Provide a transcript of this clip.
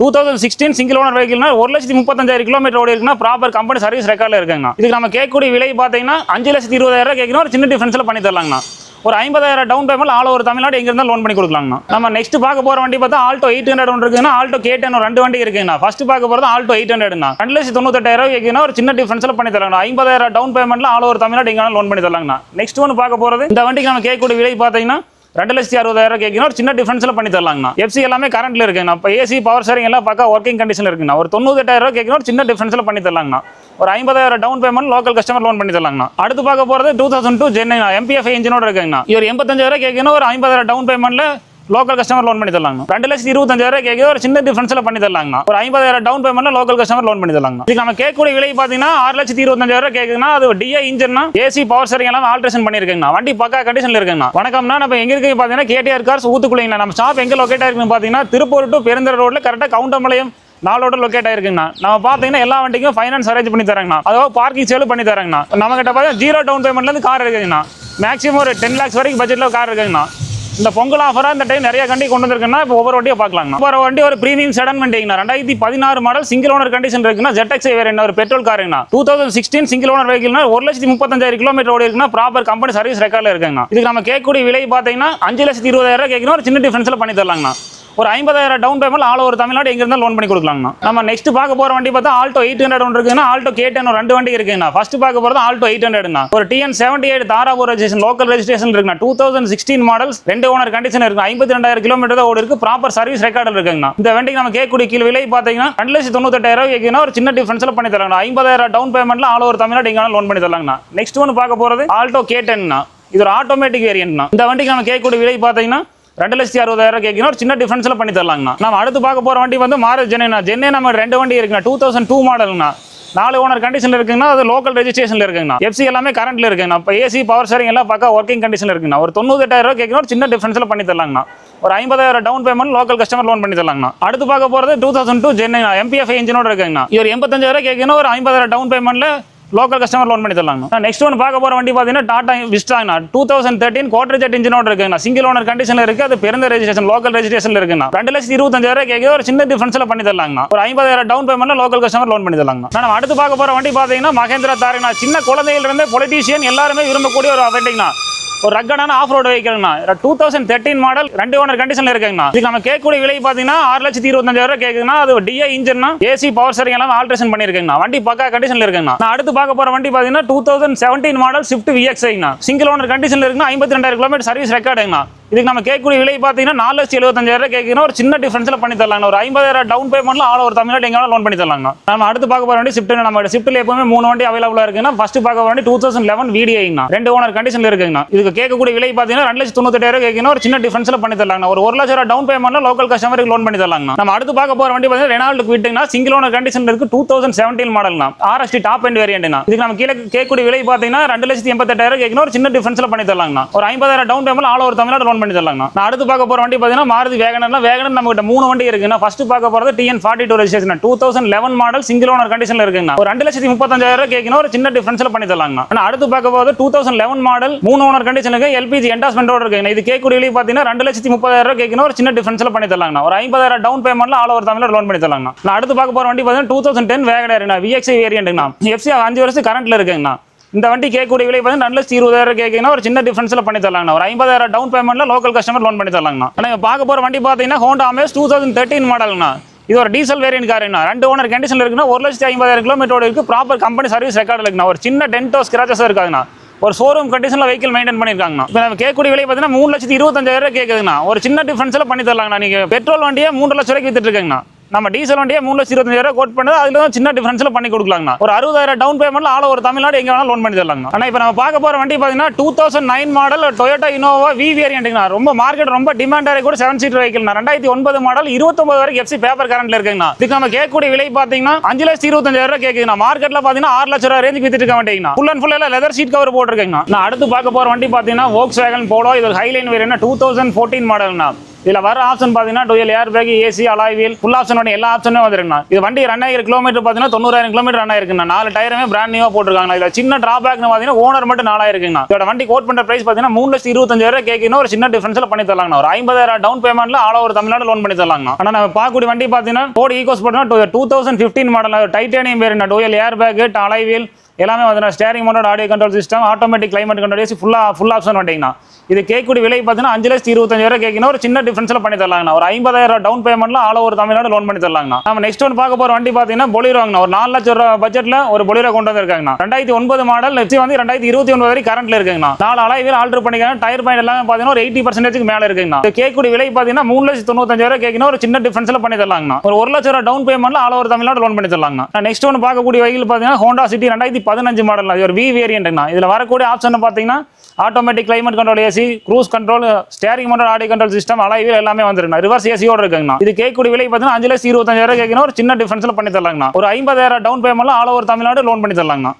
2016 single owner வெஹிக்கிள்னா 1,35,000 kilometre ஓடி இருக்குன்னா ப்ராப்பர் கம்பெனி சர்வீஸ் ரெக்கார்ட்ல இருக்குங்க. இதுக்கு நம்ம கேட்கக்கூடிய விலை பார்த்தீங்கன்னா 5,20,000 கேட்கணும். ஒரு சின்ன டிஃபரன்ஸ்ல பண்ணி தரலாங்கண்ணா. ஒரு 50,000 down payment all over Tamil Nadu எங்க இருந்தாலும் லோன் பண்ணி கொடுக்கலாங்கண்ணா. நம்ம நெக்ஸ்ட் பார்க்க போற வண்டி பார்த்தா ஆல்டோ 800 ஒன்று இருக்குன்னா ஆல்டோ K10 2 வண்டி இருக்குங்கண்ணா. ஃபர்ஸ்ட் பார்க்க போறது ஆல்டோ 800ண்ணா. 2,98,000 கேட்கணும். ஒரு சின்ன டிஃபரன்ஸ்ல பண்ணி தரலாங்கண்ணா. 50,000 டவுன் பேமெண்ட்ல ஆல் ஓவர் தமிழ்நாடு எங்க லோன் பண்ணி தரலாங்கண்ணா. நெக்ஸ்ட் ஒன்று பார்க்க போறது இந்த வண்டிக்கு நம்ம கேட்கக்கூடிய விலை பார்த்தீங்கன்னா 2,60,000 கேட்கணும். ஒரு சின்ன டிஃபரன்ஸ்ல பண்ணி தரலாங்கண்ணா. FC எல்லாமே கரண்ட்ல இருக்குங்கண்ணா. இப்போ ஏசி பவர் ஷேரிங் எல்லாம் பக்கா ஒர்க்கிங் கண்டிஷன்ல இருக்குங்கண்ணா. ஒரு 98,000 கேட்கணும். ஒரு சின்ன டிஃபரன்ஸ்ல பண்ணி தரலாங்கண்ணா. ஒரு 50,000 down payment local customer loan பண்ணி தரலாங்கண்ணா. அடுத்து பார்க்க போறது 2002 ஜென் MPF இன்ஜினோட இருக்குங்கண்ணா. இவர் 85,000 கேட்கணும். ஒரு 50,000 டவுன் பேமெண்ட்ல லோக்கல் கஸ்டமர் லோன் பண்ணி தரலாங்க. 2,25,000 கேட்க ஒரு சின்ன டிஃபரன்ஸ்ல பண்ணி தரலாங்க. ஒரு 50,000 டவுன் பேமெண்ட்ல லோக்கல் கஸ்டமர் லோன் பண்ணி தரலாங்க. இதுக்கு நம்ம கேட்கக்கூடிய விலை பாத்தீங்கன்னா 6,25,000 கேக்குதுன்னா அது DI engine AC power steering எல்லாம் ஆல்ட்ரேஷன் பண்ணிருக்கேங்க. வண்டி பக்கா கண்டிஷன்ல இருக்குங்க. வணக்கம்னா நம்ம எங்க இருக்கு பாத்தீங்கன்னா KTR கார்ஸ் ஊத்துக்குளிங்க. நம்ம ஷாப் எங்க லொகேட் ஆயிருக்குன்னு பாத்தீங்கன்னா திருப்பூர் டு பெருந்தர் ரோட்ல கரெக்டா கவுண்டம்பாளையம் நாளோட லொகேட் ஆயிருக்குங்கண்ணா. நம்ம பாத்தீங்கன்னா எல்லா வண்டிக்கும் ஃபைனான்ஸ் அரேஞ்ச் பண்ணி தராங்கண்ணா. அதாவது பார்க்கிங் சேல் பண்ணி தராங்கண்ணா. நம்ம கிட்ட பார்த்தா 0 டவுன் பேமெண்ட்ல இருந்து கார் இருக்குங்கண்ணா. மேக்ஸிமம் ஒரு 10 lakhs வரைக்கும் பட்ஜெட்ல கார் இருக்குங்கண்ணா. இந்த பொங்கல் ஆஃபரா இந்த டைம் நிறைய வண்டி கொண்டு வந்திருக்குன்னா இப்போ ஒவ்வொரு வண்டியை பார்க்கலாம். ஒவ்வொரு வண்டி ஒரு பிரீமியம் செடான் வண்டிங்கண்ணா. 2016 மாடல் சிங்கிள் ஓனர் கண்டிஷன் இருக்குன்னா ZX வேரியன்ட் ஒரு பெட்ரோல் காருங்கண்ணா. 2016 சிங்கிள் ஓனர் வெஹிக்கிள்னா 1,35,000 கிலோமீட்டர் ஓடி இருக்குன்னா ப்ராப்பர் கம்பெனி சர்வீஸ் ரெக்கார்ட்ல இருக்குங்கண்ணா. இதுக்கு நம்ம கேட்கக்கூடிய விலை பார்த்தீங்கன்னா 5,20,000 கேட்கணும். ஒரு சின்ன டிஃபரன்ஸ்ல பண்ணி தரலாங்கண்ணா. ஒரு 50,000 down payment all over Tamil Nadu எங்க இருந்தாலும் லோன் பண்ணி கொடுக்கலாங்கண்ணா. நம்ம நெக்ஸ்ட் பார்க்க போற வண்டி பார்த்தா ஆல்டோ 800 ஒன்று இருக்குன்னா ஆல்டோ K10 2 வண்டி இருக்குங்கண்ணா. ஃபர்ஸ்ட் பார்க்க போறது ஆல்டோ 800ண்ணா. ஒரு TN78 Dharapuram registration local registration இருக்குண்ணா. 2016 மாடல்ஸ் 2 ஓனர் கண்டிஷன் இருக்கு. 52,000 கிலோமீட்டர் தான் ஓடி இருக்கு. ப்ராப்பர் சர்வீஸ் ரெக்கார்டில் இருக்குங்கண்ணா. இந்த வண்டிக்கு நம்ம கேட்கக்கூடிய கீழ் விலை பார்த்தீங்கன்னா 2,98,000 கேட்கணும். ஒரு சின்ன டிஃபரன்ஸ்ல பண்ணி தரலாங்கண்ணா. 50,000 டவுன் பேமெண்ட்ல ஆல் ஓவர் தமிழ்நாடு எங்க லோன் பண்ணி தரலாங்கண்ணா. நெக்ஸ்ட் ஒன்று பார்க்க போறது ஆல்டோ K10ண்ணா. இது ஒரு ஆட்டோமேட்டிக் வேரியன்ட்ண்ணா. இந்த வண்டிக்கு நம்ம கேட்கக்கூடிய விலை பார்த்தீங்கன்னா 2,60,000 கேட்கணும். ஒரு சின்ன டிஃபரன்ஸ்ல பண்ணி தரலாங்கண்ணா. நம்ம அடுத்து பார்க்க போற வண்டி வந்து மாருதி ஜென்னே நம்ம 2 வண்டி இருக்குண்ணா. 2002 மாடல்ண்ணா. 4 ஓனர் கண்டிஷன்ல இருக்குன்னா அது லோக்கல் ரெஜிஸ்ட்ரேஷன்ல இருக்குங்கண்ணா. FC எல்லாமே கரண்ட்ல இருக்குங்கண்ணா. இப்போ ஏசி பவர் ஷேரிங் எல்லாம் பக்கா ஒர்க்கிங் கண்டிஷன்ல இருக்குங்கண்ணா. ஒரு 98,000 கேட்கணும். ஒரு சின்ன டிஃபரன்ஸ்ல பண்ணி தரலாங்கண்ணா. ஒரு 50,000 down payment local customer loan பண்ணி தரலாங்கண்ணா. அடுத்து பார்க்க போறது 2002 ஜென் MPF இன்ஜினோட இருக்குங்கண்ணா. இவர் 85,000 கேட்கணும். ஒரு 50,000 டவுன் பேமெண்ட்ல லோக்கல் கஸ்டமர் லோன் பண்ணி தரலாங்க. நெக்ஸ்ட் ஒன்று பார்க்க போற வண்டி பார்த்தீங்கன்னா டாடா விஸ்டாங்கண்ணா. 2013 குவார்டர் ஜெட் இன்ஜினோட இருக்குங்கண்ணா. சிங்கிள் ஓனர் கண்டிஷன்ல இருக்கு. அது பெருந்த ரெஜிஸ்ட்ரேஷன் லோக்கல் ரெஜிஸ்ட்ரேஷன்ல இருக்குண்ணா. 2,25,000 கேட்க ஒரு சின்ன டிஃபரன்ஸ்ல பண்ணி தரலாங்கண்ணா. ஒரு 50,000 டவுன் பேமெண்ட்ல லோக்கல் கஸ்டமர் லோன் பண்ணி தரலாங்க. நம்ம அடுத்து பார்க்க போற வண்டி பார்த்தீங்கன்னா மகேந்திரா தாருங்கண்ணா. சின்ன குழந்தைகள் இருந்து பொலிட்டீஷியன் எல்லாருமே விரும்பக்கூடிய ஒரு வண்டிங்கண்ணா. ஒரு ரக்கடான ஆஃப் ரோடு வெஹிக்கிள்னா. 2013 மாடல் 2 ஓனர் கண்டிஷன்ல இருக்குங்கண்ணா. இதுக்கு நம்ம கேட்கக்கூடிய விலை பார்த்தீங்கன்னா 6,25,000 கேட்குதுன்னா அது DI இன்ஜின்னா ஏசி பவர் ஸ்டீரிங் எல்லாம் ஆல்ட்ரேஷன் பண்ணிருக்குங்கண்ணா. வண்டி பக்கா கண்டிஷன்ல இருக்குங்கண்ணா. நான் அடுத்து பார்க்க போற வண்டி பார்த்தீங்கன்னா 2017 மாடல் ஸ்விஃப்ட் VXIங்கண்ணா. சிங்கிள் ஓனர் கண்டிஷன்ல இருக்குன்னா 52,000 கிலோமீட்டர் சர்வீஸ் ரெக்கார்டுங்கண்ணா. இதுக்கு நம்ம கேட்கக்கூடிய விலை பார்த்தீங்கன்னா 4,75,000 கேட்கணும். ஒரு சின்ன டிஃபரன்ஸ்ல பண்ணி தரலாங்க. ஒரு 50,000 டவுன் பேமெண்ட்ல ஆல் ஓவர் தமிழ்நாடு எங்க லோன் பண்ணி தரலாங்க. நம்ம அடுத்து பார்க்க போற வண்டி ஸ்விஃப்ட். நம்ம ஸ்விஃப்ட்ல எப்பவுமே 3 வண்டி அவைலபிளா இருக்குன்னா ஃபர்ஸ்ட் பார்க்க வண்டி 2011 VDIங்கண்ணா. 2 ஓனர் கண்டிஷன்ல இருக்குங்கண்ணா. இதுக்கு கேட்கக்கூடிய விலை பார்த்தீங்கன்னா 2,98,000 கேட்கணும். ஒரு சின்ன டிஃபரன்ஸ்ல பண்ணி தரலாங்க. ஒரு 1,00,000 டவுன் பேமெண்ட்ல லோக்கல் கஸ்டமருக்கு லோன் பண்ணி தரலாங்க. நம்ம அடுத்து பார்க்க போற வண்டி பார்த்தீங்கன்னா ரெனால்ட் குவிட்ங்கண்ணா. சிங்கிள் ஓனர் கண்டிஷன்ல இருக்கு. 2017 மாடல்னா RST டாப் எண்ட் வேரியன்ட்னா. இதுக்கு நம்ம கீழே கேட்கக்கூடிய விலை பார்த்தீங்கன்னா 2,88,000 கேட்கணும். ஒரு சின்ன டிஃபரன்ஸ்ல பண்ணி தரலாங்க. ஒரு 50,000 down payment all over Tamil Nadu loan பண்ணி தரலாங்க. அடுத்து பார்க்க போற வண்டி பார்த்தீங்கன்னா மாருதி வேகனர்னா. வேகனர் நம்ம கிட்ட 3 வண்டி இருக்குன்னா. ஃபர்ஸ்ட் பார்க்க போறது TN42 registration 2011 model single owner கண்டிஷன்ல இருக்குங்க. ஒரு 2,35,000 கேட்கணும். ஒரு சின்ன டிஃபரன்ஸ்ல பண்ணி தரலாங்க. அடுத்து பார்க்க போறது 2011 மாடல் 3 ஓனர் கண்டிஷன்ல இருக்கு. LPG என்டாஸ்மெண்டோட இருக்குங்க. இது கேட்கக்கூடிய விலை பார்த்தீங்கன்னா 2,30,000 கேட்கணும். ஒரு சின்ன டிஃபரன்ஸ்ல பண்ணி தரலாங்க. ஒரு 50,000 டவுன் பேமெண்ட்ல ஆல் ஓவர் தமிழ்நாடு லோன் பண்ணி தரலாங்க. நான் அடுத்து பார்க்க போற வண்டி பார்த்தீங்கன்னா 2010 வேகனர் VXI வேரியன்ட்னா. FC 5 வருஷம் கரண்ட்ல இருக்குங்கண்ணா. இந்த வண்டி கேட்கக்கூடிய விலை பார்த்தீங்கன்னா 2,20,000 கேட்கணும். ஒரு சின்ன டிஃபரன்ஸ்ல பண்ணி தரலாங்க. ஒரு 50,000 டவுன் பேமெண்ட்ல லோக்கல் கஸ்டமர் லோன் பண்ணி தரலாங்க. நீங்க பார்க்க போற வண்டி பார்த்தீங்கன்னா ஹோண்டா அமேஸ் 2013 மாடல்னா. இது ஒரு டீசல் வேரியன்ட் காருங்கண்ணா. 2 ஓனர் கண்டிஷன்ல இருக்குன்னா 1,50,000 கிலோமீட்டர் இருக்கு. ப்ராப்பர் கம்பெனி சர்வீஸ் ரெக்கார்ட்ல இருக்குண்ணா. ஒரு சின்ன டென்டோ ஸ்கிராச்சஸ் இருக்காதுண்ணா. ஒரு ஷோரூம் கண்டிஷன்ல வெஹிக்கிள் மெயின்டைன் பண்ணிருக்காங்க. இப்போ நம்ம கேட்கக்கூடிய விலை பார்த்தீங்கன்னா 3,25,000 கேட்குதுண்ணா. ஒரு சின்ன டிஃபரன்ஸ்ல பண்ணி தரலாங்கண்ணா. நீங்க பெட்ரோல் வண்டியே 3 லட்சம் ரூபாய்க்கு வித்துட்டு இருக்கீங்கண்ணா. நம்ம டீசல் வண்டியே 3,25,000 கோட் பண்ணது. அதுல தான் சின்ன டிஃபரன்ஸ்ல பண்ணி கொடுக்கலாங்கண்ணா. ஒரு 60,000 டவுன் பேமெண்ட்ல ஆல் ஓவர் தமிழ்நாடு எங்க வேணாலும் லோன் பண்ணி தரலாங்க. ஆனா இப்போ நம்ம பார்க்க போற வண்டி பார்த்தீங்கன்னா 2009 மாடல் டொயோட்டா இனோவா V வேரியன்ட்ங்கண்ணா. ரொம்ப மார்க்கெட் ரொம்ப டிமாண்டாக கூட 7 சீட்டர் வெஹிக்கிள்னா. 2009 மாடல் 29 வரைக்கும் FC பேப்பர் கரண்ட்ல இருக்குங்கண்ணா. இதுக்கு நம்ம கேட்கக்கூடிய விலை பார்த்தீங்கன்னா 5,25,000 கேட்குதுண்ணா. மார்க்கெட்ல பார்த்தீங்கன்னா 6 லட்சம் ரூபாய் ரேஞ்சுக்கு வித்துட்டு இருக்க வண்டிங்கண்ணா. Full and full leather seat cover போட்டுருக்கீங்கண்ணா. நான் அடுத்து பார்க்க போற வண்டி பார்த்தீங்கன்னா Volkswagen Polo. இது ஹைலைன் வேரியன்ட் 2014 மாடல்னா. இதுல வர ஆப்ஷன் பாத்தீங்கன்னா dual air bag, AC, alloy wheel, full option வண்டி எல்லா ஆப்ஷனுமே வந்துருக்குண்ணா. இது வண்டி 2000 கிலோமீட்டர் பாத்தீங்கன்னா 90000 கிலோமீட்டர் ரன் ஆயிருக்குண்ணா. 4 டயருமே பிராண்ட் நியூவா போட்டுருக்காங்க. இதுல சின்ன டிராபேக்னு பாத்தீங்கன்னா ஓனர் மட்டும் 4000 இருக்குங்கண்ணா. இதோட வண்டி கோட் பண்ற பிரைஸ் பாத்தீங்கன்னா 3,25,000 கேட்கணும். ஒரு சின்ன டிஃபரன்ஸ்ல பண்ணி தரலாங்கண்ணா. ஒரு 50,000 டவுன் பேமெண்ட்ல ஆல் ஓவர் தமிழ்நாடு லோன் பண்ணி தரலாங்கண்ணா. ஆனா நம்ம பார்க்கக்கூடிய வண்டி பாத்தீங்கன்னா Ford EcoSport 2015 model titanium variant, dual air bag, alloy wheel எல்லாமே வந்து steering motor, audio control system, automatic climate control AC, full option வண்டிங்கண்ணா. இது கேட்கக்கூடிய விலை பார்த்தீங்கன்னா 5,25,000 கேட்கணும். ஒரு சின்ன டிஃபரன்ஸ்ல பண்ணி தரலாங்கண்ணா. ஒரு 50,000 டவுன் பேமெண்ட்ல ஆல் ஓவர் தமிழ்நாடு லோன் பண்ணி தரலாங்கண்ணா. நம்ம நெக்ஸ்ட் ஒன் பார்க்க போற வண்டி பார்த்தீங்கன்னா பொலிரோங்கண்ணா. ஒரு 4 லட்சம் ரூபாய் பட்ஜெட்ல ஒரு பொலிரோ கொண்டு வந்திருக்காங்கண்ணா. 2009 மாடல், நெக்ஸ்ட் வந்து 2029 வரை கரண்ட்ல இருக்குங்கண்ணா. 4 அலாய் வீல் ஆல்டர் பண்ணிக்காங்க. டயர் பாயிண்ட் எல்லாமே பார்த்தீங்கன்னா ஒரு 80% மேல இருக்குங்கண்ணா. இது கேட்கக்கூடிய விலை பார்த்தீங்கன்னா 3,95,000 கேட்கணும். ஒரு சின்ன டிஃபரன்ஸ்ல பண்ணி தரலாங்கண்ணா. ஒரு 1 லட்சம் ரூபாய் டவுன் பேமெண்ட்ல ஆல் ஓவர் தமிழ்நாடு லோன் பண்ணி தரலாங்கண்ணா. நெக்ஸ்ட் ஒன் பார்க்கக்கூடிய வெஹிக்கிள் பார்த்தீங்கன்னா ஹோண்டா சிட்டி 2015 மாடல். இது ஒரு வி வேரியன்ட்ங்கண்ணா. இதுல வரக்கூடிய ஆப்ஷன் பார்த்தீங்கன்னா automatic climate control AC, cruise control, steering motor, audio control system, alloy wheel எல்லாமே வந்துருக்குண்ணா. ரிவர்ஸ் ஏசியோட இருக்குங்கண்ணா. இது கேட்கக்கூடிய விலை பார்த்தீங்கன்னா 5,25,000 கேட்கணும். ஒரு சின்ன டிஃபரன்ஸ்ல பண்ணி தரலாங்கண்ணா. ஒரு 50,000 டவுன் பேமெண்ட்ல ஆல் ஓவர் தமிழ்நாடு லோன் பண்ணி தரலாங்கண்ணா.